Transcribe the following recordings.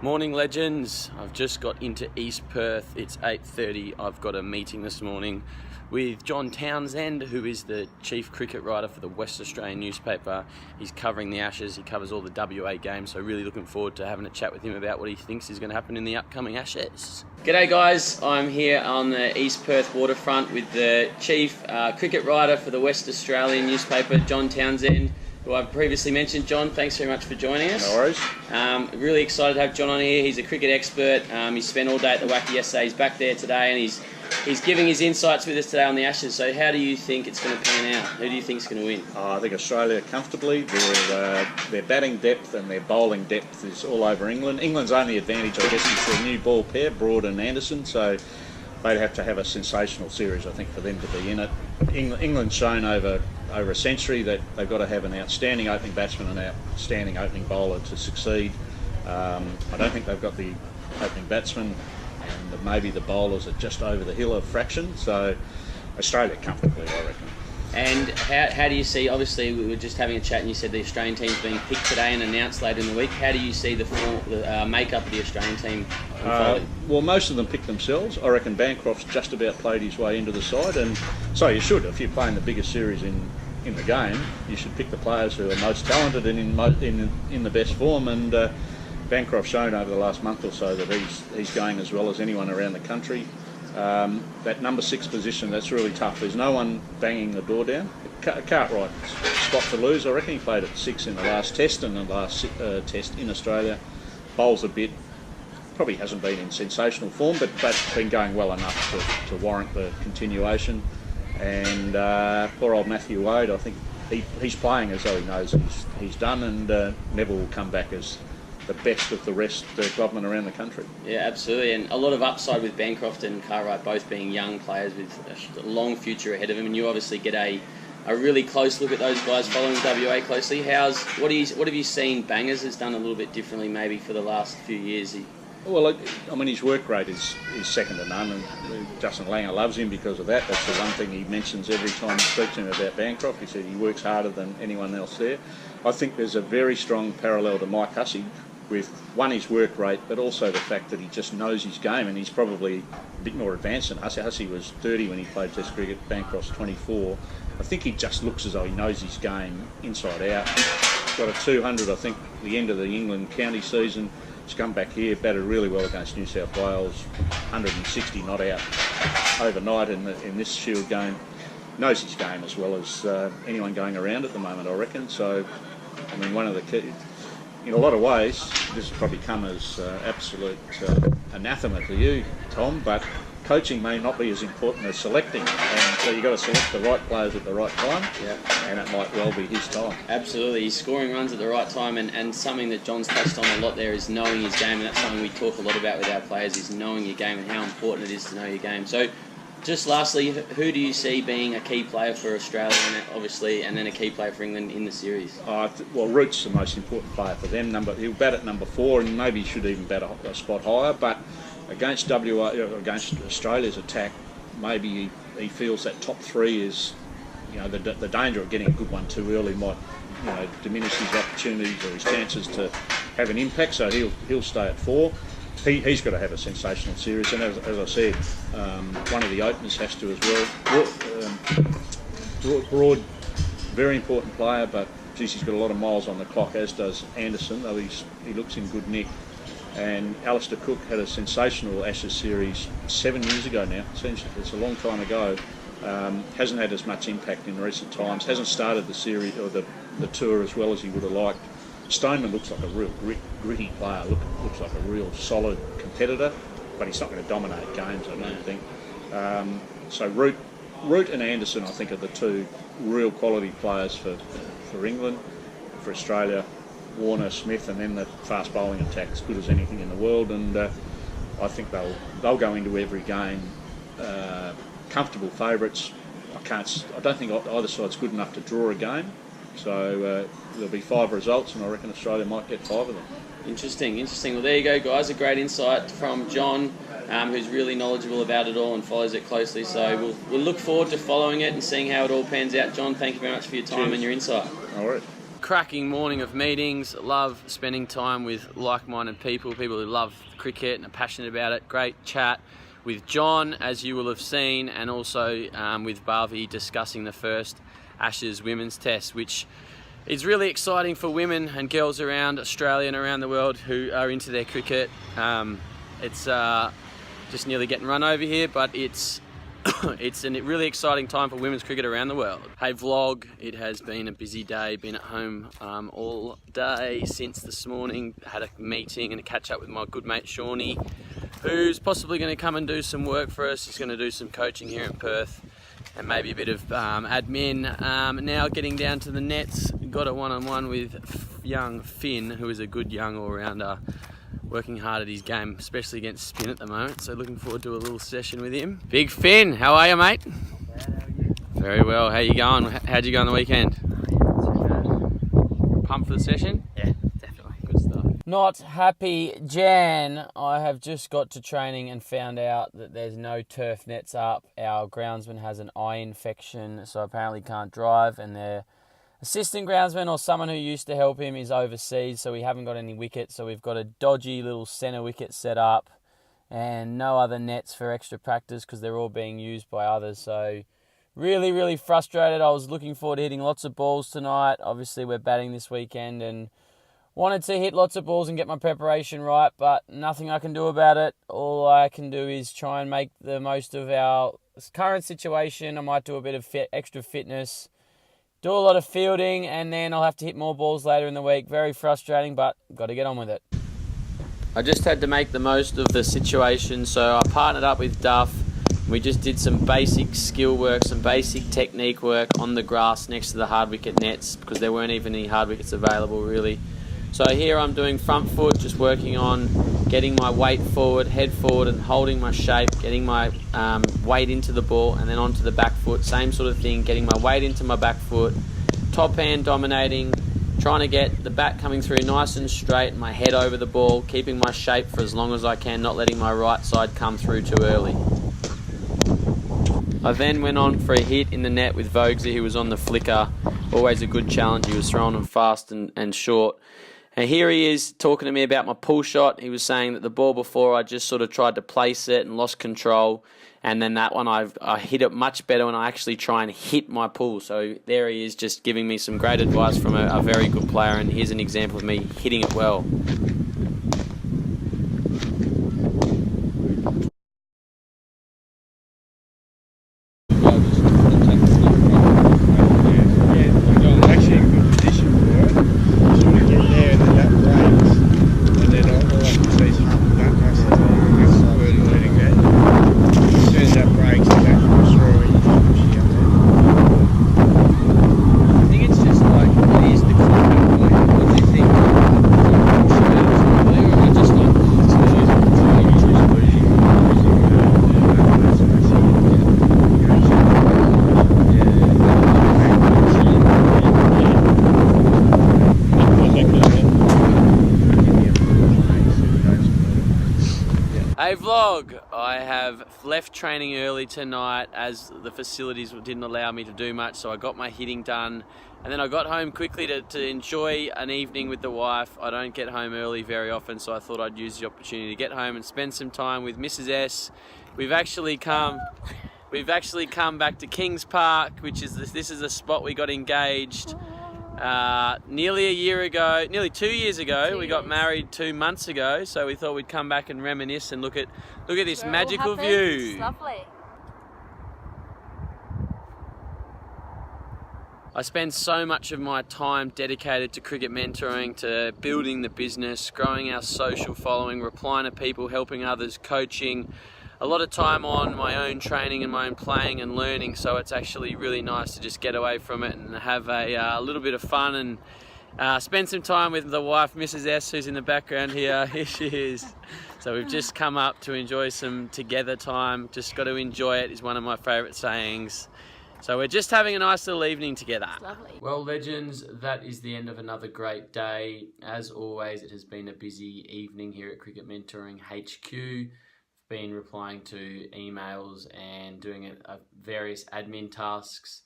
Morning, legends. I've just got into East Perth. It's 8:30. I've got a meeting this morning with John Townsend, who is the chief cricket writer for the West Australian newspaper. He's covering the Ashes. He covers all the WA games, so really looking forward to having a chat with him about what he thinks is going to happen in the upcoming Ashes. G'day guys, I'm here on the East Perth waterfront with the chief cricket writer for the West Australian newspaper, John Townsend, who I've previously mentioned. John, thanks very much for joining us. No worries. Really excited to have John on here. He's a cricket expert. He spent all day at the Wacky yesterday. He's back there today, and he's giving his insights with us today on the Ashes. So how do you think it's going to pan out? Who do you think is going to win? I think Australia comfortably. Their batting depth and their bowling depth is all over England. England's only advantage, I guess, is their new ball pair, Broad and Anderson. So they'd have to have a sensational series, I think, for them to be in it. England's shown over a century that they've got to have an outstanding opening batsman and an outstanding opening bowler to succeed. I don't think they've got the opening batsman, and maybe the bowlers are just over the hill a fraction. So Australia comfortably, I reckon. And how do you see, obviously we were just having a chat and you said the Australian team's being picked today and announced later in the week. How do you see the makeup of the Australian team unfolding? Well, most of them pick themselves. I reckon Bancroft's just about played his way into the side, and so you should. If you're playing the biggest series in the game, you should pick the players who are most talented and in the best form. And Bancroft's shown over the last month or so that he's going as well as anyone around the country. That number 6 position, that's really tough. There's no one banging the door down. Cartwright spot to lose. I reckon he played at 6 in the last test, and the last test in Australia. Bowls a bit. Probably hasn't been in sensational form, but been going well enough to warrant the continuation. And poor old Matthew Wade, I think he's playing as though he knows he's done, and Neville will come back as the best of the rest clubmen around the country. Yeah, absolutely, and a lot of upside with Bancroft and Cartwright both being young players with a long future ahead of them, and you obviously get a really close look at those guys following WA closely. What have you seen Bangers has done a little bit differently maybe for the last few years? Well, I mean, his work rate is second to none, and Justin Langer loves him because of that. That's the one thing he mentions every time he speaks to him about Bancroft. He said he works harder than anyone else there. I think there's a very strong parallel to Mike Hussey with, one, his work rate, but also the fact that he just knows his game, and he's probably a bit more advanced than Hussey. Hussey was 30 when he played Test cricket, Bancroft's 24. I think he just looks as though he knows his game inside out. Got a 200, I think, at the end of the England county season. He's come back here, batted really well against New South Wales, 160 not out overnight in this Shield game. Knows his game as well as anyone going around at the moment, I reckon. So, I mean, one of the key, in a lot of ways, this has probably come as absolute anathema to you, Tom, but coaching may not be as important as selecting, and so you've got to select the right players at the right time, and it might well be his time. Absolutely, he's scoring runs at the right time, and something that John's touched on a lot there is knowing his game, and that's something we talk a lot about with our players, is knowing your game and how important it is to know your game. So, just lastly, who do you see being a key player for Australia, obviously, and then a key player for England in the series? Well, Root's the most important player for them. He'll bat at number 4, and maybe he should even bat a spot higher, but against Australia's attack, maybe he feels that top 3 is, the danger of getting a good one too early might, diminish his opportunities or his chances to have an impact. So he'll stay at 4. He's got to have a sensational series, and as I said, one of the openers has to as well. Broad, very important player, but geez, he's got a lot of miles on the clock, as does Anderson, though he looks in good nick. And Alistair Cook had a sensational Ashes series 7 years ago now. It's a long time ago. Hasn't had as much impact in recent times. Hasn't started the series or the tour as well as he would have liked. Stoneman looks like a real gritty player. Looks like a real solid competitor, but he's not going to dominate games, I don't think. So Root and Anderson, I think, are the 2 real quality players for England. For Australia, Warner, Smith, and then the fast bowling attack, as good as anything in the world, and I think they'll go into every game comfortable favourites. I don't think either side's good enough to draw a game, so there'll be 5 results, and I reckon Australia might get 5 of them. Interesting. Well, there you go, guys. A great insight from John, who's really knowledgeable about it all and follows it closely. So we'll look forward to following it and seeing how it all pans out. John, thank you very much for your time and your insight. All right. Cracking morning of meetings. Love spending time with like-minded people who love cricket and are passionate about it. Great chat with John, as you will have seen, and also with Bharvi discussing the first Ashes Women's Test, which is really exciting for women and girls around Australia and around the world who are into their cricket. It's just nearly getting run over here, but it's a really exciting time for women's cricket around the world. Hey vlog, it has been a busy day, been at home all day since this morning. Had a meeting and a catch up with my good mate Shawnee, who's possibly going to come and do some work for us. He's going to do some coaching here in Perth and maybe a bit of admin. Now getting down to the nets, got a one-on-one with young Finn, who is a good young all-rounder, working hard at his game, especially against spin at the moment. So looking forward to a little session with him. Big Finn, how are you, mate? Not bad, how are you? Very well. How you going? How'd you go on the weekend? Pumped for the session? Yeah, definitely. Good stuff. Not happy, Jan. I have just got to training and found out that there's no turf nets up. Our groundsman has an eye infection, so apparently can't drive, and their assistant groundsman or someone who used to help him is overseas, so we haven't got any wickets. So we've got a dodgy little centre wicket set up and no other nets for extra practice because they're all being used by others. So really, really frustrated. I was looking forward to hitting lots of balls tonight. Obviously, we're batting this weekend and wanted to hit lots of balls and get my preparation right, but nothing I can do about it. All I can do is try and make the most of our current situation. I might do a bit of extra fitness, do a lot of fielding, and then I'll have to hit more balls later in the week. Very frustrating, but got to get on with it. I just had to make the most of the situation, so I partnered up with Duff. We just did some basic skill work, some basic technique work on the grass next to the hard wicket nets because there weren't even any hard wickets available really. So here I'm doing front foot, just working on getting my weight forward, head forward and holding my shape, getting my weight into the ball and then onto the back foot. Same sort of thing, getting my weight into my back foot, top hand dominating, trying to get the bat coming through nice and straight, my head over the ball, keeping my shape for as long as I can, not letting my right side come through too early. I then went on for a hit in the net with Vogsy, who was on the flicker. Always a good challenge. He was throwing them fast and short. And here he is talking to me about my pull shot. He was saying that the ball before I just sort of tried to place it and lost control. And then that one I hit it much better when I actually try and hit my pull. So there he is just giving me some great advice from a very good player. And here's an example of me hitting it well. Hey vlog, I have left training early tonight as the facilities didn't allow me to do much, so I got my hitting done and then I got home quickly to enjoy an evening with the wife. I don't get home early very often, so I thought I'd use the opportunity to get home and spend some time with Mrs. S. We've actually come back to Kings Park, which is this is the spot we got engaged nearly 2 years ago. We got married 2 months ago, so we thought we'd come back and reminisce and look at this magical view. It's lovely. I spend so much of my time dedicated to cricket mentoring, to building the business, growing our social following, replying to people, helping others, coaching. A lot of time on my own training and my own playing and learning, so it's actually really nice to just get away from it and have a little bit of fun and spend some time with the wife, Mrs. S, who's in the background here. Here she is. So we've just come up to enjoy some together time. Just got to enjoy it is one of my favourite sayings. So we're just having a nice little evening together. It's lovely. Well, legends, that is the end of another great day. As always, it has been a busy evening here at Cricket Mentoring HQ. Been replying to emails and doing various admin tasks.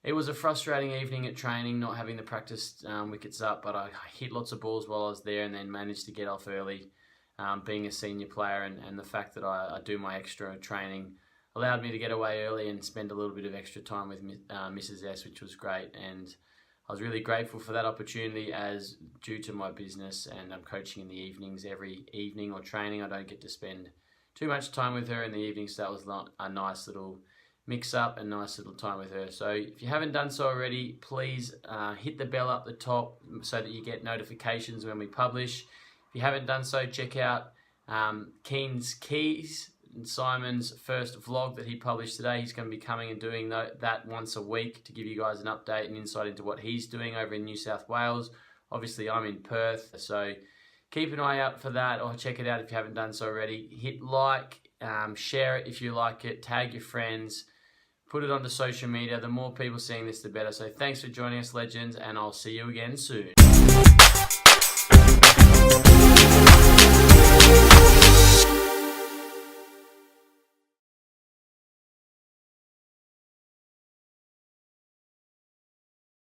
It was a frustrating evening at training, not having the practice wickets up, but I hit lots of balls while I was there and then managed to get off early. Being a senior player and the fact that I do my extra training allowed me to get away early and spend a little bit of extra time with Mrs. S, which was great. And I was really grateful for that opportunity, as due to my business and I'm coaching in the evenings every evening or training, I don't get to spend too much time with her in the evening, so that was a nice little mix up and nice little time with her. So if you haven't done so already, please hit the bell up the top so that you get notifications when we publish. If you haven't done so, check out Keen's Keys and Simon's first vlog that he published today. He's going to be coming and doing that once a week to give you guys an update and insight into what he's doing over in New South Wales. Obviously, I'm in Perth, so keep an eye out for that, or check it out if you haven't done so already. Hit like, share it if you like it, tag your friends, put it onto social media. The more people seeing this, the better. So thanks for joining us, legends, and I'll see you again soon.